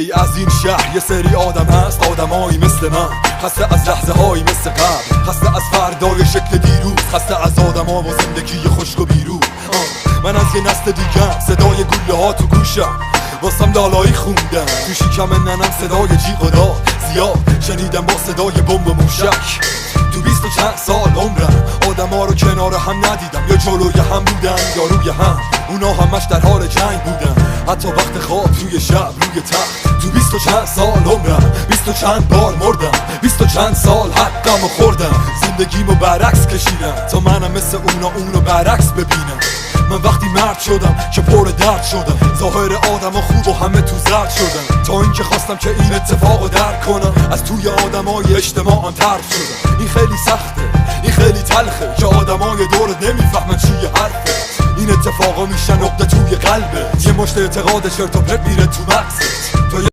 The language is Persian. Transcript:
ای از این شهر یه سری آدم هست، آدمایی مثل من، خسته از لحظه هایی مثل قبل، خسته از فردای شکل دیروز، خسته از آدم ها و زندگی خشک و بیروح. من از یه نسل دیگم، صدای گوله ها تو گوشم، واسم لالایی خوندم تو شکم ننم، صدای جیغ و داد زیاد شنیدم با صدای بمب و موشک. تو 20 و چند سال عمرم آدم ها رو کنار هم ندیدم، یا جلوی هم بودن یا روی هم، اونا همش در حال جنگ بودن، حتی وقت خواب توی شب روی تخت. تو 20 و چند سال عمرم 20 و چند بار مردم، 20 و چند سال حقم و خوردم، زندگیمو برعکس کشیدم تا منم مثل اونو برعکس ببینم. من وقتی مرد شدم که پر درد شدم، ظاهر آدم ها خوب و همه تو زرد شدم، تا اینکه خواستم که این اتفاقو درک کنم، از توی آدمای اجتماعم طرد شدم. این خیلی سخته، این خیلی تلخه که آدمای دورت نمیفهمن چیه حرفه، این اتفاقا میشن نقطه توی قلبت، یه مشت اعتقاد چرت و پرت میره تو مغزت.